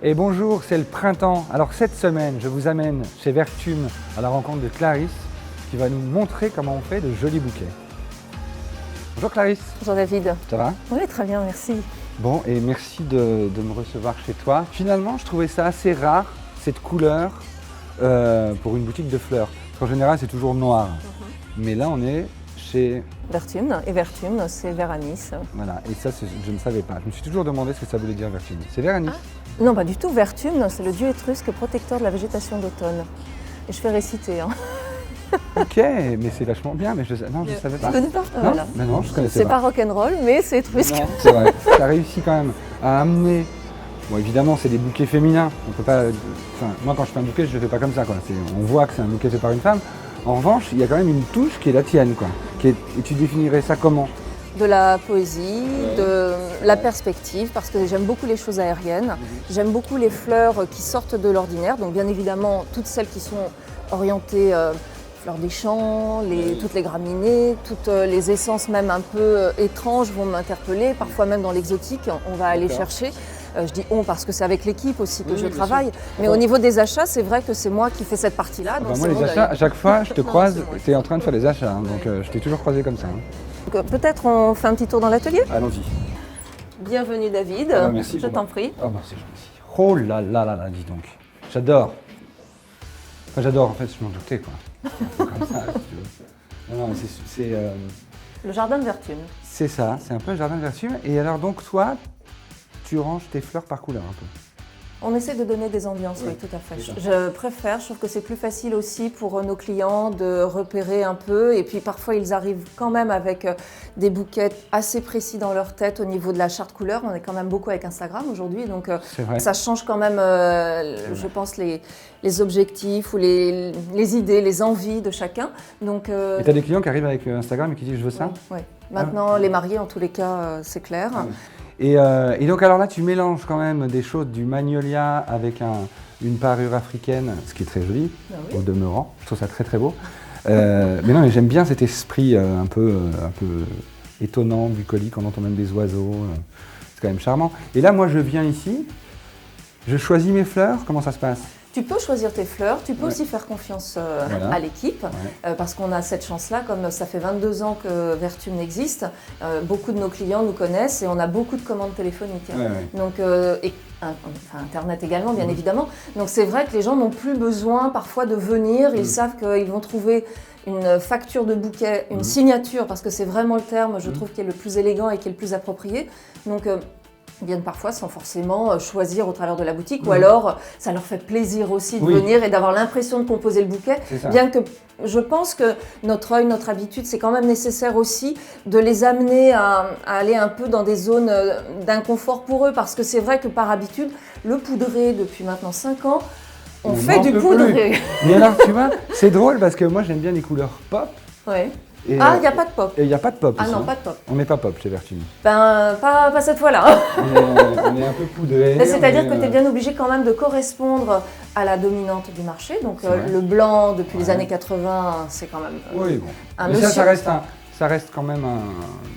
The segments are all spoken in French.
Et bonjour, c'est le printemps. Alors cette semaine, je vous amène chez Vertume à la rencontre de Clarisse qui va nous montrer comment on fait de jolis bouquets. Bonjour Clarisse. Bonjour David. Ça va? Oui, très bien, merci. Bon, et merci de me recevoir chez toi. Finalement, je trouvais ça assez rare, cette couleur, pour une boutique de fleurs. Parce qu'en général, c'est toujours noir. Mais là, on est chez Vertume, et Vertume, c'est vert anis. Voilà, et ça, je ne savais pas. Je me suis toujours demandé ce que ça voulait dire Vertume. C'est vert anis? Non, pas du tout. Vertume, c'est le dieu étrusque protecteur de la végétation d'automne. Et je fais réciter. Hein. Ok, mais c'est vachement bien, mais je ne savais pas. Tu connais pas? Non, Voilà. mais non, je connaissais C'est pas. pas rock'n'roll, mais c'est étrusque. Non, c'est vrai. Tu as réussi quand même à amener. Bon, évidemment, c'est des bouquets féminins. On peut pas. Enfin, moi, quand je fais un bouquet, je le fais pas comme ça, quoi. On voit que c'est un bouquet fait par une femme. En revanche, il y a quand même une touche qui est la tienne, quoi. Et tu définirais ça comment? De la poésie, de la perspective, parce que j'aime beaucoup les choses aériennes. J'aime beaucoup les fleurs qui sortent de l'ordinaire. Donc, bien évidemment, toutes celles qui sont orientées fleurs des champs, toutes les graminées, toutes les essences même un peu étranges vont m'interpeller. Parfois même dans l'exotique, on va aller chercher. Je dis on parce que c'est avec l'équipe aussi que je travaille. Mais au niveau des achats, c'est vrai que c'est moi qui fais cette partie-là. Moi, les achats, à chaque fois, je te croise, tu es en train de faire les achats. Hein, donc, je t'ai toujours croisé comme ça. Hein. Peut-être on fait un petit tour dans l'atelier? Allons-y. Bienvenue David. Merci. Je t'en prie. Oh, c'est gentil. Oh là là là là, dis donc. J'adore. Enfin, j'adore, en fait, je m'en doutais, quoi. Comme ça, si tu veux. Non, mais c'est Le jardin de Vertume. c'est ça, c'est un peu le jardin de Vertume. Et alors, donc, toi, tu ranges tes fleurs par couleur, un peu. On essaie de donner des ambiances, oui, tout à fait. Je préfère, je trouve que c'est plus facile aussi pour nos clients de repérer un peu. Et puis parfois, ils arrivent quand même avec des bouquets assez précis dans leur tête au niveau de la charte couleur. On est quand même beaucoup avec Instagram aujourd'hui, donc ça change quand même, je pense, les objectifs ou les idées, les envies de chacun. Donc, Et tu as des clients qui arrivent avec Instagram et qui disent « je veux ça ». Oui. Maintenant, les mariés, en tous les cas, c'est clair. Et donc alors là, tu mélanges quand même des choses du magnolia avec une parure africaine, ce qui est très joli, au demeurant. Je trouve ça très très beau. Mais non, mais j'aime bien cet esprit un peu étonnant, bucolique, on entend même des oiseaux. C'est quand même charmant. Et là, moi, je viens ici, je choisis mes fleurs, comment ça se passe? Tu peux choisir tes fleurs, tu peux aussi faire confiance à l'équipe, parce qu'on a cette chance-là, comme ça fait 22 ans que Vertume existe, beaucoup de nos clients nous connaissent et on a beaucoup de commandes téléphoniques. Donc, Internet également, bien évidemment. Donc c'est vrai que les gens n'ont plus besoin parfois de venir, ils savent qu'ils vont trouver une facture de bouquet, une signature, parce que c'est vraiment le terme, je trouve, qui est le plus élégant et qui est le plus approprié. Donc, ils viennent parfois sans forcément choisir au travers de la boutique, ou alors ça leur fait plaisir aussi de venir et d'avoir l'impression de composer le bouquet. Bien que je pense que notre œil, notre habitude, c'est quand même nécessaire aussi de les amener à aller un peu dans des zones d'inconfort pour eux, parce que c'est vrai que par habitude, le poudré, depuis maintenant 5 ans, on fait du poudré. Mais alors, tu vois, c'est drôle parce que moi j'aime bien les couleurs pop. Ouais. Il n'y a pas de pop. Et il n'y a pas de pop. Ah ici, non, pas de pop. On n'est pas pop chez Vertume. Ben, pas cette fois-là. On est un peu poudré. C'est-à-dire que tu es bien obligé quand même de correspondre à la dominante du marché. Donc le blanc, depuis les années 80, c'est quand même un mais monsieur. ça reste quand même un...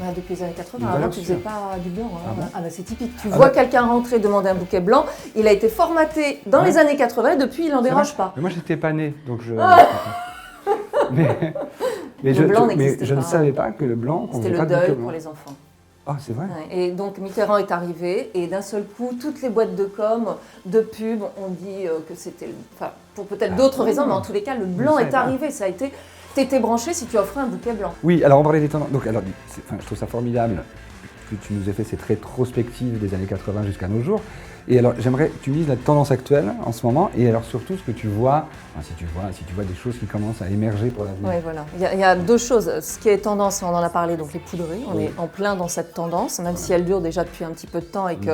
Bah, depuis les années 80, avant tu ne faisais pas du blanc. Hein. C'est typique. Tu vois quelqu'un rentrer demander un bouquet blanc, il a été formaté dans les années 80 et depuis il n'en dérange pas. Mais moi j'étais pas né, donc je... Mais je ne savais pas que le blanc... C'était le deuil pour les enfants. Ah, c'est vrai. Et donc Mitterrand est arrivé et d'un seul coup, toutes les boîtes de com, de pub, on dit que c'était... Enfin, pour peut-être d'autres raisons, mais en tous les cas, le blanc est arrivé. Ça a été... T'étais branché si tu offrais un bouquet blanc. Oui, alors on parlait des tendances. Donc, alors, je trouve ça formidable que tu nous aies fait cette rétrospective des années 80 jusqu'à nos jours. Et alors, j'aimerais que tu lises la tendance actuelle en ce moment, et alors surtout ce que tu vois, si tu vois des choses qui commencent à émerger pour l'avenir. Oui, voilà. Il y a deux choses. Ce qui est tendance, on en a parlé, donc les poudreries, on est en plein dans cette tendance, même si elle dure déjà depuis un petit peu de temps et que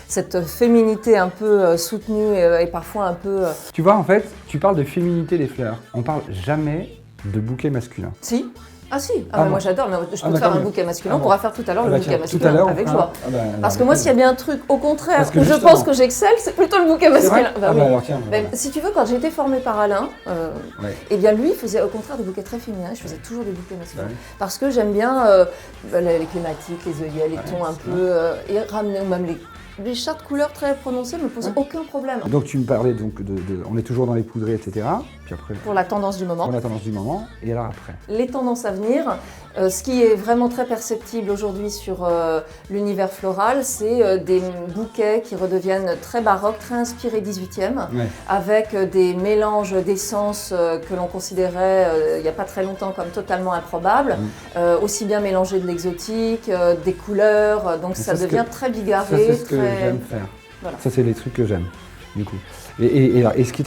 cette féminité un peu soutenue et parfois un peu... Tu vois, en fait, tu parles de féminité des fleurs. On parle jamais de bouquet masculin. Si. Ah si, moi j'adore, mais je peux te faire un bouquet masculin, on pourra faire tout à l'heure le bouquet masculin avec joie. Parce que moi s'il y a bien un truc au contraire où je pense que j'excelle, c'est plutôt le bouquet masculin. Si tu veux, quand j'ai été formée par Alain, eh bien lui faisait au contraire des bouquets très féminins, je faisais toujours des bouquets masculins. Parce que j'aime bien les clématiques, les œillets, les tons un peu, et ramener même les chartes couleurs très prononcées ne me posent aucun problème. Donc tu me parlais donc on est toujours dans les poudrées, etc. Puis après, pour la tendance du moment. Pour la tendance du moment. Et alors après? Les tendances à venir, ce qui est vraiment très perceptible aujourd'hui sur l'univers floral, c'est des bouquets qui redeviennent très baroques, très inspirés 18e, avec des mélanges d'essences que l'on considérait il n'y a pas très longtemps comme totalement improbables, aussi bien mélanger de l'exotique, des couleurs, donc ça devient très bigarré. Ça, c'est ce que j'aime faire. Voilà. Ça, c'est les trucs que j'aime, du coup. Et ce qui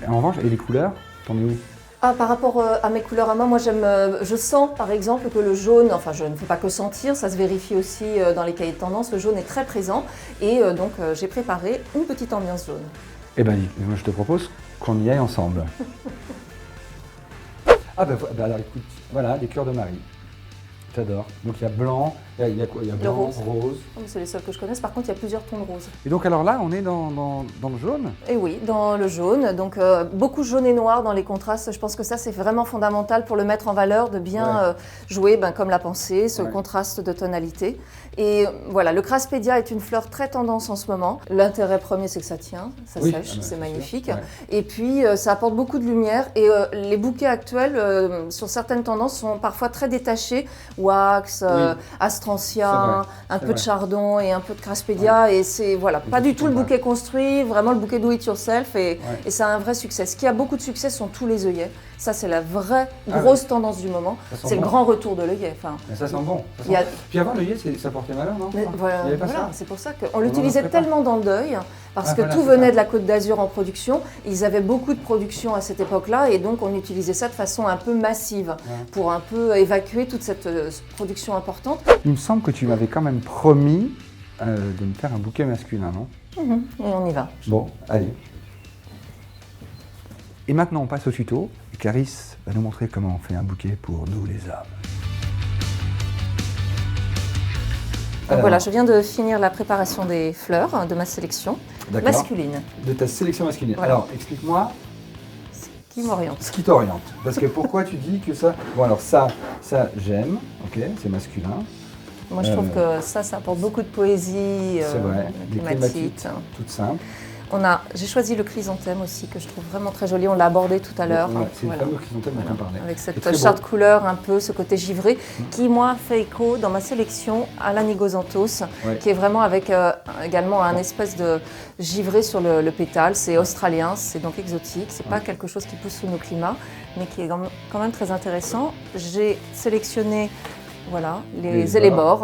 en revanche, et les couleurs, t'en es où? Par rapport à mes couleurs à moi, je sens par exemple que le jaune, enfin je ne fais pas que sentir, ça se vérifie aussi dans les cahiers de tendance, le jaune est très présent et donc j'ai préparé une petite ambiance jaune. Eh bien, moi je te propose qu'on y aille ensemble. Alors écoute, voilà, les cœurs de Marie. J'adore. Donc il y a blanc, il y a quoi? Il y a blanc, rose. C'est les seuls que je connaisse. Par contre, il y a plusieurs tons de rose. Et donc alors là, on est dans le jaune? Et oui, dans le jaune. Donc beaucoup jaune et noir dans les contrastes. Je pense que ça, c'est vraiment fondamental pour le mettre en valeur, de bien jouer comme l'a pensé, ce contraste de tonalité. Et voilà, le Craspedia est une fleur très tendance en ce moment. L'intérêt premier, c'est que ça tient, ça sèche, c'est magnifique. Et puis, ça apporte beaucoup de lumière. Et les bouquets actuels, sur certaines tendances, sont parfois très détachés. Wax, Astrantia, un peu de chardon et un peu de Craspedia. Et c'est pas du tout le bouquet construit, vraiment le bouquet do it yourself. Et ça a un vrai succès. Ce qui a beaucoup de succès sont tous les œillets. Ça, c'est la vraie grosse tendance du moment. C'est le grand retour de l'œillet. Ça sent bon. Puis avant, l'œillet, ça portait malheur, non? Voilà, c'est pour ça qu'on l'utilisait tellement dans le deuil, parce que tout venait de la Côte d'Azur en production. Ils avaient beaucoup de production à cette époque-là, et donc on utilisait ça de façon un peu massive, pour un peu évacuer toute cette production importante. Il me semble que tu m'avais quand même promis de me faire un bouquet masculin, non? Et on y va. Bon, allez. Et maintenant, on passe au tuto. Et Clarisse va nous montrer comment on fait un bouquet pour nous, les hommes. Donc voilà, je viens de finir la préparation des fleurs de ma sélection masculine. De ta sélection masculine. Voilà. Alors, explique-moi. Ce qui m'oriente. Ce qui t'oriente. Parce que pourquoi tu dis que ça... Bon, alors ça j'aime, ok, c'est masculin. Moi, je trouve que ça apporte beaucoup de poésie climatique, toute simple. J'ai choisi le chrysanthème aussi, que je trouve vraiment très joli. On l'a abordé tout à l'heure. C'est le fameux chrysanthème dont on parlait. Avec cette charte couleur, un peu ce côté givré, qui, moi, fait écho dans ma sélection à l'Anigosanthos, qui est vraiment avec également un espèce de givré sur le pétale. C'est australien, c'est donc exotique. C'est pas quelque chose qui pousse sous nos climats, mais qui est quand même très intéressant. J'ai sélectionné les élébores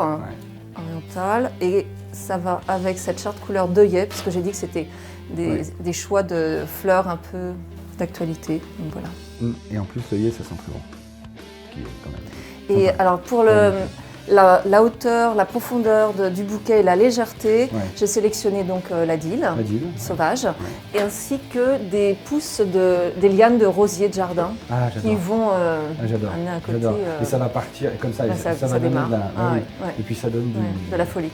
orientales, et ça va avec cette charte couleur d'œillet, puisque j'ai dit que c'était des choix de fleurs un peu d'actualité. Donc voilà. Et en plus, l'œillet, ça sent très bon. Qui est quand même et alors pour la hauteur, la profondeur du bouquet et la légèreté, j'ai sélectionné donc la dille sauvage, et ainsi que des pousses des lianes de rosier de jardin qui vont amener un côté... Et ça va partir comme ça, ça va démarre. donner et puis ça donne de la folie.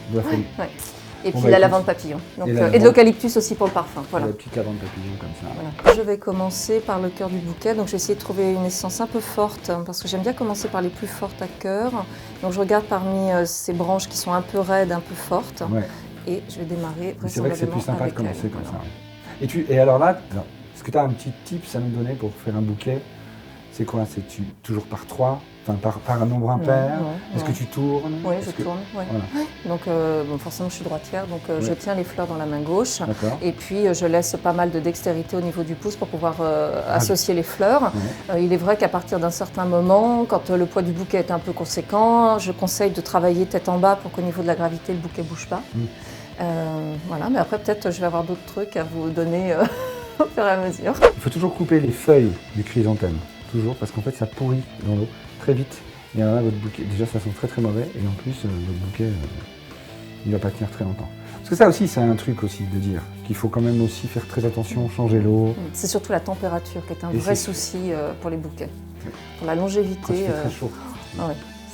Et puis Bon, la lavande papillon. Donc, et de l'eucalyptus aussi pour le parfum. Voilà. La petite lavande papillon comme ça. Voilà. Je vais commencer par le cœur du bouquet. Donc j'ai essayé de trouver une essence un peu forte parce que j'aime bien commencer par les plus fortes à cœur. Donc je regarde parmi ces branches qui sont un peu raides, un peu fortes. Et je vais démarrer. C'est vrai que c'est plus sympa de commencer comme ça. Et alors là, est-ce que tu as un petit tips à nous donner pour faire un bouquet? C'est quoi? C'est toujours par 3? Enfin, par un nombre impair? Est-ce que tu tournes? Oui, je tourne. Voilà. Donc, forcément, je suis droitière, donc je tiens les fleurs dans la main gauche. Et puis, je laisse pas mal de dextérité au niveau du pouce pour pouvoir associer les fleurs. Il est vrai qu'à partir d'un certain moment, quand le poids du bouquet est un peu conséquent, je conseille de travailler tête en bas pour qu'au niveau de la gravité, le bouquet ne bouge pas. Voilà, mais après, peut-être, je vais avoir d'autres trucs à vous donner au fur et à mesure. Il faut toujours couper les feuilles du chrysanthème. Toujours, parce qu'en fait, ça pourrit dans l'eau très vite. Et alors là, votre bouquet, déjà, ça sent très très mauvais. Et en plus, votre bouquet, il ne va pas tenir très longtemps. Parce que ça aussi, c'est un truc aussi de dire qu'il faut quand même aussi faire très attention, changer l'eau. C'est surtout la température qui est un vrai souci pour les bouquets. Pour la longévité. Quand il fait très chaud.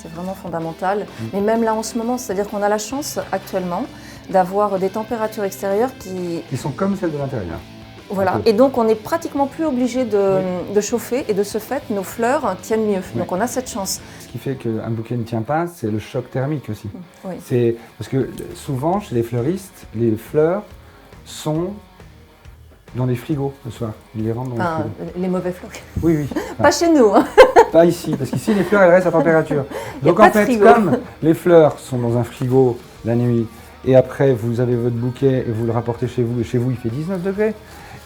C'est vraiment fondamental. Mais même là, en ce moment, c'est-à-dire qu'on a la chance actuellement d'avoir des températures extérieures qui sont comme celles de l'intérieur. Voilà, et donc on n'est pratiquement plus obligé de chauffer, et de ce fait, nos fleurs tiennent mieux. Oui. Donc on a cette chance. Ce qui fait qu'un bouquet ne tient pas, c'est le choc thermique aussi. Oui. C'est parce que souvent, chez les fleuristes, les fleurs sont dans les frigos le soir. Ils les rendent dans les frigos. Les mauvais fleurs. Oui, oui. Pas chez nous. Hein. Pas ici, parce qu'ici, les fleurs, elles restent à température. Donc en fait, comme les fleurs sont dans un frigo la nuit, et après, vous avez votre bouquet et vous le rapportez chez vous, et chez vous, il fait 19 degrés,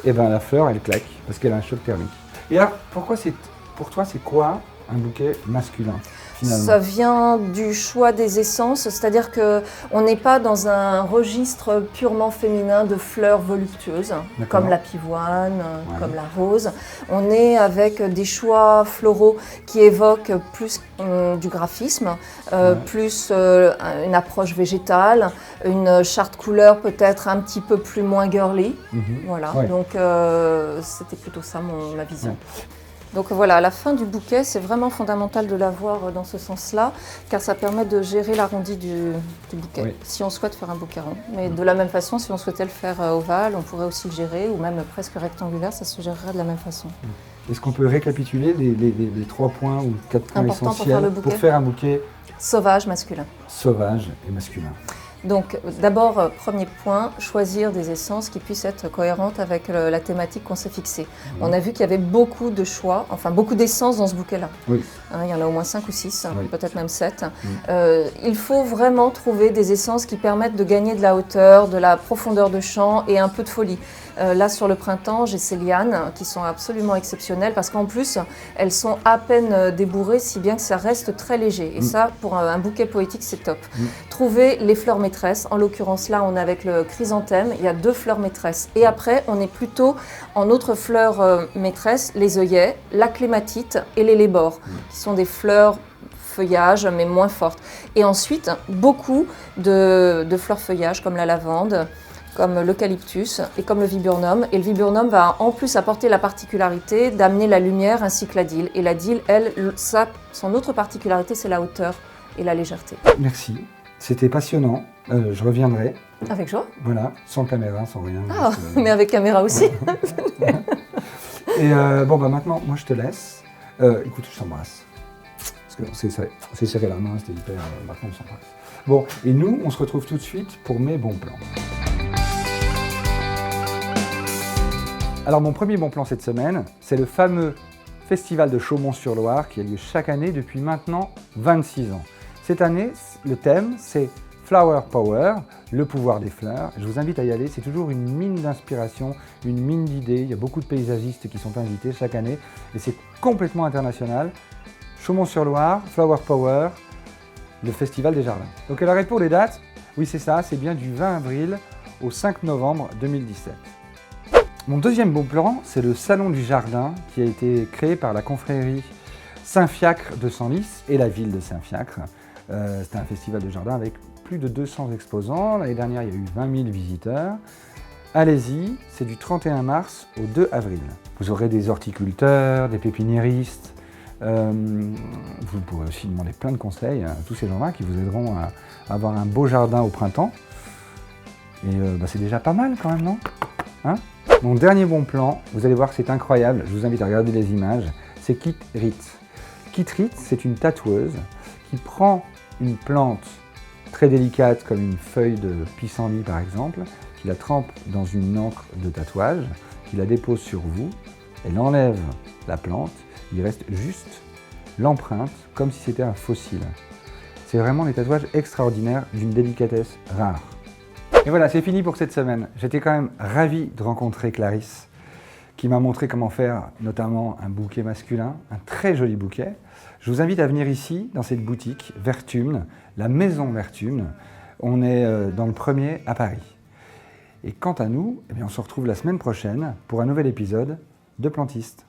et bien la fleur, elle claque, parce qu'elle a un choc thermique. Et alors, pour toi, c'est quoi un bouquet masculin, finalement? Ça vient du choix des essences, c'est-à-dire qu'on n'est pas dans un registre purement féminin de fleurs voluptueuses, comme la pivoine, comme la rose. On est avec des choix floraux qui évoquent plus du graphisme, plus une approche végétale, une charte couleur peut-être un petit peu plus moins girly. Voilà, donc c'était plutôt ça ma vision. Donc voilà, à la fin du bouquet, c'est vraiment fondamental de l'avoir dans ce sens-là, car ça permet de gérer l'arrondi du bouquet, si on souhaite faire un bouquet rond. Mais de la même façon, si on souhaitait le faire ovale, on pourrait aussi le gérer, ou même presque rectangulaire, ça se gérerait de la même façon. Est-ce qu'on peut récapituler les 3 points ou 4 points essentiels pour faire un bouquet sauvage masculin? Sauvage et masculin. Donc d'abord, premier point, choisir des essences qui puissent être cohérentes avec la thématique qu'on s'est fixée. On a vu qu'il y avait beaucoup de choix, enfin beaucoup d'essences dans ce bouquet-là. Il y en a au moins 5 ou 6, peut-être même 7. Il faut vraiment trouver des essences qui permettent de gagner de la hauteur, de la profondeur de champ et un peu de folie. Là, sur le printemps, j'ai ces lianes qui sont absolument exceptionnelles parce qu'en plus, elles sont à peine débourrées, si bien que ça reste très léger. Et ça, pour un bouquet poétique, c'est top. Trouver les fleurs maîtresses. En l'occurrence, là, on est avec le chrysanthème. Il y a 2 fleurs maîtresses. Et après, on est plutôt en autres fleurs maîtresses, les œillets, la clématite et les lébores, qui sont des fleurs feuillage, mais moins fortes. Et ensuite, beaucoup de fleurs feuillage, comme la lavande, comme l'eucalyptus et comme le viburnum. Et le viburnum va en plus apporter la particularité d'amener la lumière ainsi que la dille. Et la dille, elle, son autre particularité, c'est la hauteur et la légèreté. Merci, c'était passionnant. Je reviendrai. Avec joie. Voilà, sans caméra, sans rien. Ah, mais avec caméra aussi. Et maintenant, moi je te laisse. Écoute, je t'embrasse. Parce que c'est serré la main, c'était hyper... maintenant, on s'embrasse. Bon, et nous, on se retrouve tout de suite pour mes bons plans. Alors mon premier bon plan cette semaine, c'est le fameux festival de Chaumont-sur-Loire qui a lieu chaque année depuis maintenant 26 ans. Cette année, le thème c'est Flower Power, le pouvoir des fleurs. Je vous invite à y aller, c'est toujours une mine d'inspiration, une mine d'idées. Il y a beaucoup de paysagistes qui sont invités chaque année et c'est complètement international. Chaumont-sur-Loire, Flower Power, le festival des jardins. Donc alors et pour les dates, oui c'est ça, c'est bien du 20 avril au 5 novembre 2017. Mon deuxième bon plan, c'est le Salon du Jardin qui a été créé par la confrérie Saint-Fiacre de Senlis et la ville de Saint-Fiacre. C'était un festival de jardin avec plus de 200 exposants. L'année dernière, il y a eu 20 000 visiteurs. Allez-y, c'est du 31 mars au 2 avril. Vous aurez des horticulteurs, des pépiniéristes. Vous pourrez aussi demander plein de conseils à tous ces gens-là qui vous aideront à avoir un beau jardin au printemps. Et c'est déjà pas mal quand même, non ? Hein ? Mon dernier bon plan, vous allez voir que c'est incroyable, je vous invite à regarder les images, c'est Kit Ritz. Kit Ritz, c'est une tatoueuse qui prend une plante très délicate comme une feuille de pissenlit par exemple, qui la trempe dans une encre de tatouage, qui la dépose sur vous, elle enlève la plante, il reste juste l'empreinte comme si c'était un fossile. C'est vraiment des tatouages extraordinaires d'une délicatesse rare. Et voilà, c'est fini pour cette semaine. J'étais quand même ravi de rencontrer Clarisse, qui m'a montré comment faire notamment un bouquet masculin, un très joli bouquet. Je vous invite à venir ici, dans cette boutique, Vertumne, la maison Vertumne. On est dans le 1er à Paris. Et quant à nous, on se retrouve la semaine prochaine pour un nouvel épisode de Plantistes.